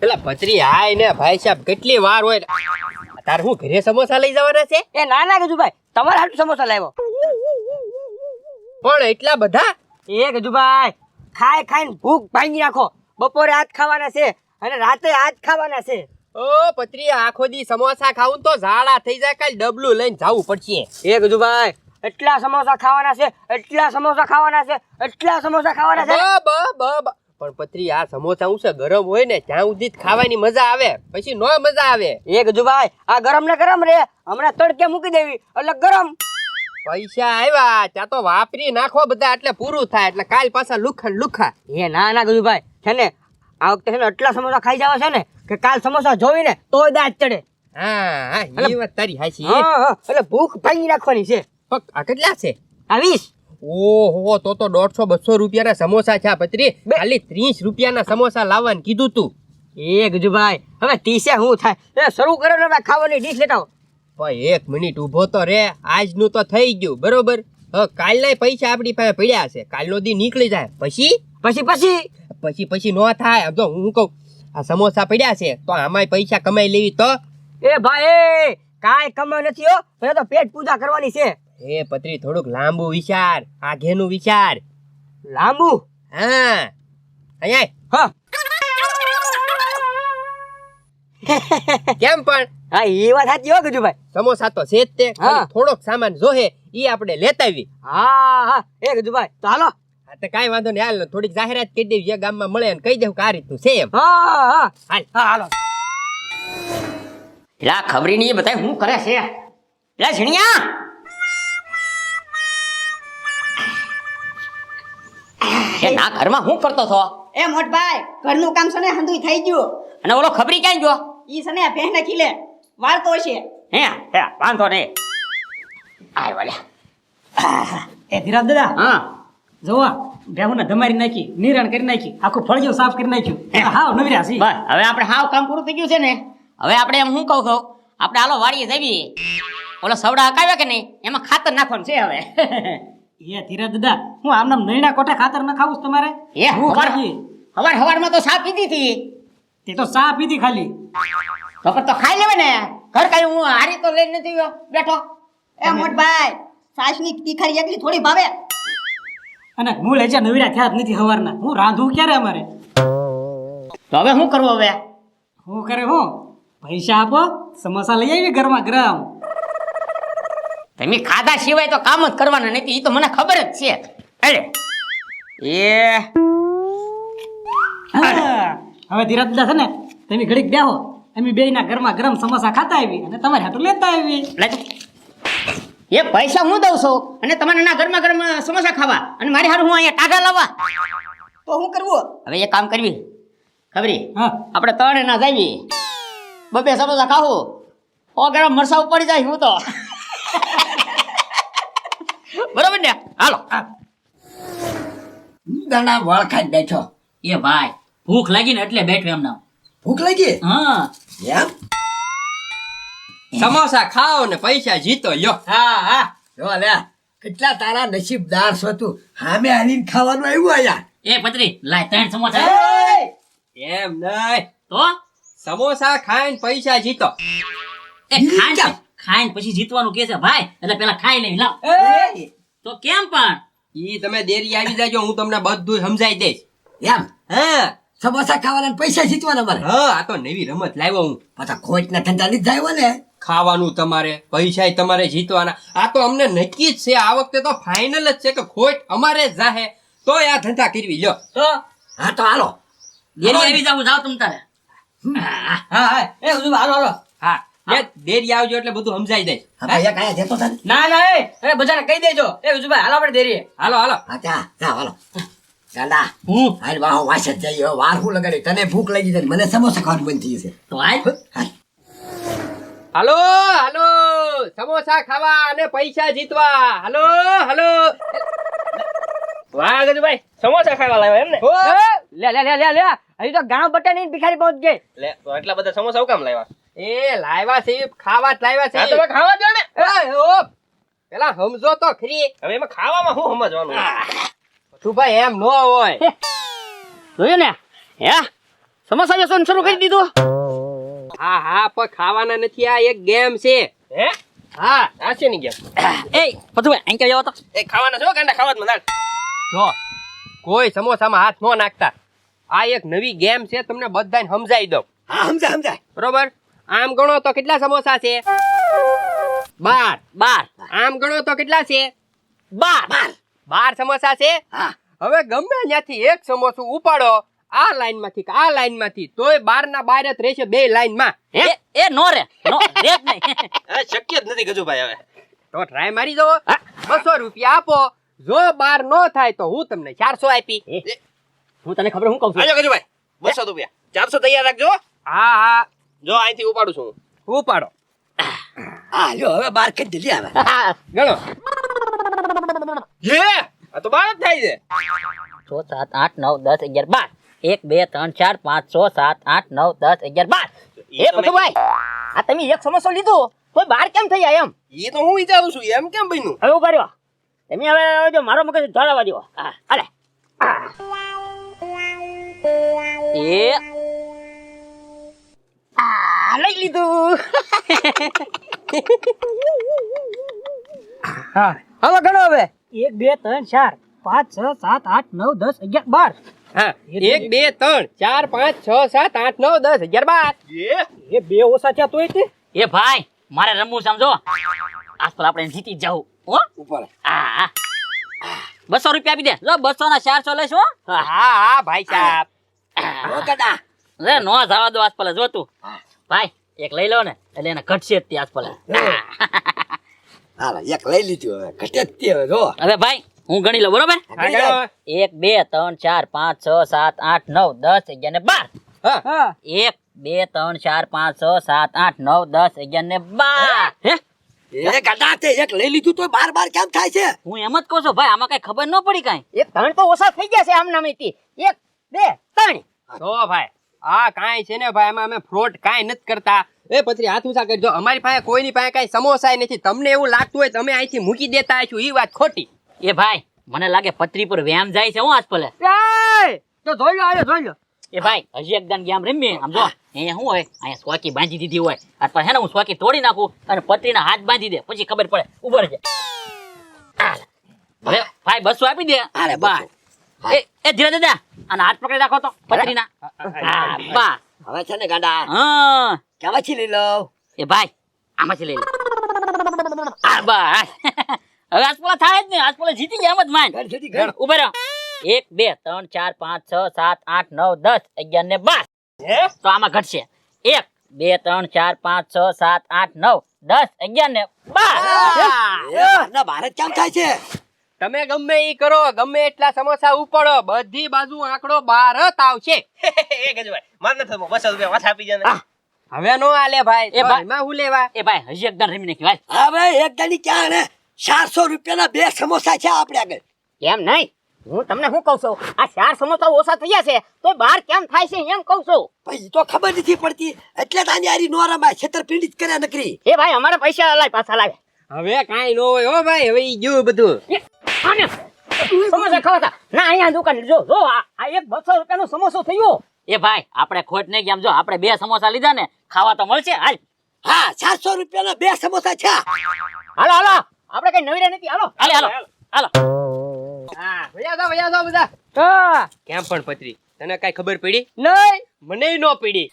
પેલા ભત્રી હાય ને ભાઈ સાહેબ કેટલી વાર હોય તાર હું ઘરે સમોસા લઈ જવાના છે? એ ના ના ગજુભાઈ, તમારે હાટુ સમોસા લાવ્યો. પણ એટલા બધા? એ ગજુભાઈ, ખાઈને ભૂખ ભાંગી નાખો. બપોરે આજ ખાવાના છે અને રાતે આજ ખાવાના છે. ઓ પત્રી, આખો દી સમોસા ખાવું તો ઝાડા થઈ જાય, કાલ ડબલું લઈને જાવું પડશે. એ ગજુભાઈ, એટલા સમોસા ખાવાના છે, એટલા સમોસા ખાવાના છે, એટલા સમોસા ખાવાના છે. પણ પત્રી, આ સમોસા હું છે ગરમ હોય ને ત્યાં સુધી જ ખાવાની મજા આવે, પછી નો મજા આવે. એ ગજુભાઈ, આ ગરમ ને ગરમ રે, હમણાં તડકે મૂકી દેવી એટલે ગરમ. પૈસા આવ્યા ત્યાં તો વાપરી નાખો બધા, એટલે પૂરું થાય, એટલે કાલ પાછા લુખા. એ ના ગજુભાઈ, છે ને આ વખતે છે ને એટલા સમોસા ખાઈ જાવ છે ને કે કાલ સમોસા જોઈને તોય દાંત ચડે. હા, એ વાત તારી હાચી. એટલે ભૂખ ભાંગી નાખવાની છે. આ કેટલા છે? આ 20. ઓહો, તો 150-200 રૂપિયાના સમોસા છે પત્રી. ખાલી 30 રૂપિયાના સમોસા લાવવાનું કીધું તું. એ ગજુભાઈ, હવે 30 શું થાય? શરૂ કરો ને ખાવાની ડીશ લેતા. ભાઈ 1 મિનિટ ઊભો તો રે, આજનું તો થઈ ગયું બરોબર. હવે કાલના પૈસા આપણી પાસે પડ્યા છે, કાલનો દી નીકળી જાય પછી નો થાય. જો હું કહું, આ સમોસા પડ્યા છે તો આમાંય પૈસા કમાઈ લેવી તો. એ ભાઈ, કાંઈ કમાઈ નથી હો, હવે તો પેટ પૂજા કરવાની છે. એ પત્રી, થોડુંક લાંબુ વિચાર, આગેનું વિચાર. લાંબુ? હા, અહીંયા હા. કેમ પણ? હા, એ વાત સાચી હો ગજુભાઈ. સમોસા તો છે જ તે, થોડોક સામાન જોહે, ઈ આપણે લેતા આવી. હા, એ ગજુભાઈ, તો હાલો. હા તો કાંઈ વાંધો નહીં, હાલ થોડીક જાહેરાત કરી દેવી, જે ગામમાં મળે ને કહી દેવું કે આ રીતનું છે એમ. હા, હાલો. એલા ખબરી નહીં બતાય શું કરે છે. એલા ઝીણિયા, એ ના ઘરમાં શું કરતો છો? એ મોટભાઈ, ઘરનું કામ છે ને હંધુય થઈ ગયું. અને ઓલો ખબરી ક્યાં ગયો? ઈ છે ને પહેને ખીલે વાળતો છે. હે વાંધો નહીં. આય વાલ્યા. એ ધીરજ દાદા, હા જોવા બેહુને ધમારી નાખી, નિરણ કરી નાખી, આખું ફળિયું સાફ કરી નાખ્યું. હાવ નવર્યા છે. બસ હવે આપણે હાવ કામ પૂરું થઈ ગયું છે ને. હવે આપણે એમ શું કહું છું, આપણે હાલો વાડીએ જઈએ. ઓલો સવડા હકાવ્યા કે નહીં, એમાં ખાતર નાખવાનું છે હવે. એ ધીરજ દાદા, હું આમ નામ નૈણા કોઠે ખાતર ન ખાવું તમારે? એ હવારમાં તો સા પીધી હતી. તે તો સા પીધી ખાલી. તો ખાઈ લેવાય ને. ઘર કાઈ હું હારી તો લઈને નથી બેઠો. એ મોટભાઈ, સાસની તીખારી એકલી થોડી ભાવે. અને હું લેજા નવીરા થયા જ નથી હવારના. હું રાંધું ક્યારે અમારે? તો હવે શું કરવું? હવે શું કરે? હું પૈસા આપો, સમોસા લઈ આવી ગરમા ગરમ. તમે ખાધા સિવાય તો કામ જ કરવાના નથી, એ તો મને ખબર જ છે. અરે હવે ધીરજ છે ને, તમે ઘડીક બેહો, અમે બે ના ઘરમાં ગરમ સમોસા ખાતા આવી અને તમારે હાટું લેતા આવી. એ પૈસા હું દઉં છું અને તમારે ના ઘરમાં ગરમ સમોસા ખાવા, અને મારી હારું હું અહીંયા ટાઢા લાવવા. તો શું કરવું? હવે એક કામ કરવી ખબરી, આપણે ત્રણે ના જાવી, બબે સમોસા ખાવું, ઓ ગરમ મરસા ઉપડી જાય હું તો. બરોબર ને? હાલો. દાણા વાળ ખાઈ બેઠો. એ ભાઈ, ભૂખ લાગી ને એટલે બેઠો એમના. ભૂખ લાગી? હા એમ? સમોસા ખાઓ ને પૈસા જીતો લ્યો. હા જો લે, કેટલા તારા નસીબદાર છો તું, હામે હાલીને ખાવાનું આવ્યું આયા. એ પત્રી લાય 3 સમોસા. એમ નહીં, તો સમોસા ખાઈને પૈસા જીતો. એ ખાઈને પછી જીતવાનું કે છે ભાઈ, એટલે પેલા ખાઈ લેવી. લાવ. તો કેમ પણ? ઈ તમે દેરી આવી જાજો, હું તમને બધું સમજાઈ દઈશ. એમ? હા, સમોસા ખાવાના ને પૈસા જીતવાના મારે. હા, આ તો નવી રમત લાવ્યો હું. પાછા ખોટ ના ધંધા લીધ જાય ને. ખાવાનું તમારે, પૈસા તમારે જીતવાના. આ તો અમને નક્કી જ છે, આ વખતે તો ફાઇનલ જ છે કે ખોટ અમારે જ જાહે, તોય આ ધંધા કરવી. લ્યો તો હા તો હાલો. દેરી આવી જાવ, જાવ તમ તારે. હા એ હજુ હાલો. હા, દેરી આવજો એટલે બધું સમજાઈ દઈશ. હા ભાઈ કાયા જતો તને. ના એ બધાને કહી દેજો. એ હજુભાઈ હાલો આપણે દેરીએ. હાલો. હા જા હાલો. ગાંડા હાલ વાહ વાસ જ જઈએ. વાર હું લગાડી, તને ભૂખ લાગી છે, મને સમોસા ખાવાનું મન થયું છે. તો હાલ. હાલો, સમોસા ખાવા અને પૈસા જીતવા. હાલો. વાહ ગજુભાઈ, સમોસા ખાવા લાવ્યા એમ ને? લે હજી તો ગામ બટાની ભિખારી પહોંચ ગઈ. લે, તો એટલા બધા સમોસા કેમ લાવ્યા? એ લાવ્યા છે, ખાવા જ લાવ્યા છે. તમે ખાવા દો ને. પેલા સમજો તો ખરી. હવે એમાં ખાવામાં શું સમજવાનું? તું ભાઈ એમ નો હોય. જોયું ને? હે સમોસા વેચવાનું શરૂ કરી દીધું? હા હા પણ ખાવાના નથી, આ એક ગેમ છે. હે હા આ છે ની ગેમ એ પતુભાઈ અહીં કેમ જાવ તો? એ ખાવાના છો ગાંડા ખાવા જ મનાલ જો કોઈ સમોસામાં હાથ ન નાખતા. આ એક નવી ગેમ છે, તમને બધાને સમજાવી દઉં. હા સમજાય સમજાય. બરોબર? આમ ગણો તો કેટલા સમોસા છે? 12. 12. આમ ગણો તો કેટલા છે? 12. 12 સમોસા છે. હા હવે ગમે ત્યાંથી એક સમોસું ઉપાડો, આ લાઈનમાંથી કે આ લાઈનમાંથી, તોય 12 ના 12 જ રહેશે બે લાઈનમાં. એ નો રે નો રે જ નહીં. આ શક્ય જ નથી ગજુભાઈ હવે તો ટ્રાય મારી દો. 200 રૂપિયા આપો. જો 12 નો થાય તો હું તમને 400 આપી. હું તને ખબર હું કહું છું? આજો ગજુભાઈ 200 રૂપિયા 400 તૈયાર રાખજો હા હા જો અહીંથી ઉપાડું છું ઉપાડો. હા લ્યો હવે બાર કરી દીધી હવે. ગણો. હે આ તો 12 જ થાય છે 6 7 8 9 10 11 12. 1 2 3 4 5 6 7 8 9 10 11 12. એ પતુભાઈ આ તમે એક સમોસો લીધો તો 12 કેમ થઈ જાય એમ? એ તો હું વિચારું છું એમ કેમ બન્યું હવે ઉભા રહ્યો. તમે હવે જો મારો મગજ ધોળાવા દો. હા હાલે. લઈ લીધું. હા હવે ગણો હવે. 1 2 3 4 5 6 7 8 9 10 11 12. હા 1 2 3 4 5 6 7 8 9 10 11 12. એ બે ઓછા થયા તોય તે એ ભાઈ મારે રમવું સમજો. આજ પર આપણે જીતી જ જાવું હો. ઉપર હા 200 રૂપિયા આપી દે. જો 200 ના 400 લેશો. હા હા ભાઈ સાહેબ. ઓ ગડા રે નો જવા દો આજ પર જો તું. ભાઈ એક લઈ લો ને એટલે એને ઘટશે જ તે આજ પર. હાલો એક લઈ લીધું હવે ઘટે જ તે હવે જો. હવે ભાઈ હું ગણી લઉં બરોબર? હા, ગણો. 1 2 3 4 5 6 7 8 9 10 11 ને 12. હા હા 1 2 3 4 5 6 7 8 9 10 11 ને 12. હે એ ગડા તે એક લઈ લીધું તો બાર બાર કેમ થાય છે? હું એમ જ કહું છું ભાઈ, આમાં કઈ ખબર ન પડી કાંઈ. એક ત્રણ તો ઓછા થઈ ગયા છે આમ નામેથી 1 2 3. તો ભાઈ આ કાંઈ છે ને ભાઈ, એમાં અમે ફ્રોડ કાંઈ નથી કરતા. એ પત્રી હાથ ઊંચા કરજો. અમારી પાસે કોઈની પાસે કાંઈ સમોસાય નથી. તમને એવું લાગતું હોય તમે અહીંથી મૂકી દેતા હશો, એ વાત ખોટી. એ ભાઈ મને લાગે પત્રી પર વ્યાયામ જાય છે હું આજ પલે. તો જોઈ લો આયો જોઈ લો. એ ભાઈ હજી એક દાન ગેમ રમીએ. આમ જો અહીંયા શું હોય, અહીંયા સ્વાકી બાંધી દીધી હોય. આજ પર હે ને હું સ્વાકી તોડી નાખું અને પત્રીના હાથ બાંધી દે, પછી ખબર પડે. ઉભો રહેજે. હવે ભાઈ 200 આપી દે. હાલે, બા એ ધીરે દાદા અને હાથ પકડી રાખો તો પત્રીના. હા બા હવે છે ને ગાડા હા કેવાથી લઈ લઉં? એ ભાઈ આમાંથી લઈ લે. આ બસ હવે આજપોલા થાય જ ને, આજપોલા જીતી ગયા એમ જ માન. ઘર સુધી ઘર. ઉભા રહો. 1 2 3 4 5 6 7 8 9 10 11 ને 12. તો આમાં ઘટશે 1 2 3 4 5 6 7 8 9 10 11 ને 12. એ બારના ભારત કેમ થાય છે? તમે ગમે ઈ કરો, ગમે એટલા સમોસા ઉપાડો, બધી બાજુ આંકડો 12 જ આવશે. એ ગજુભાઈ માર ન થમો 200 રૂપિયા પાછા આપી જાય હવે નો આલે ભાઈ. એ ભાઈ. એમાં હું લેવા? એ ભાઈ હજી એકદમ રમી નાખી ભાઈ. હવે એક દાની ક્યાં ને 400 રૂપિયાના બે સમોસા છે આપણે આગળ. એમ નહીં, હું તમને શું કહું છું, આ 4 સમોસા ઓછા થયા છે તો 12 કેમ થાય છે એમ કહું છું. ભાઈ ઈ તો ખબર નથી પડતી એટલે તાની આરી નો રમાય, છેતરપિંડી જ કર્યા નકરી. એ ભાઈ અમારા પૈસા લાય પાછા લાવે. હવે કાંઈ નો હોય હો ભાઈ, હવે ઈ ગયું બધું. આને સમોસા ખાવા ના અહીંયા દુકાન જો જો આ એક 200 રૂપિયાનો સમોસો થયો. એ ભાઈ આપણે ખોટ નહીં ગયા. જો આપણે 2 સમોસા લીધા ને, ખાવા તો મળશે. હાલ હા 400 રૂપિયાના બે સમોસા છે. હાલો હાલો આપણે કઈ નવીરા નથી. હાલો હાલે હાલો હાલો. હા વયા જાઓ બધા. હા કેમ પણ પત્રી, તને કાંઈ ખબર પડી? નહીં મને નો પડી.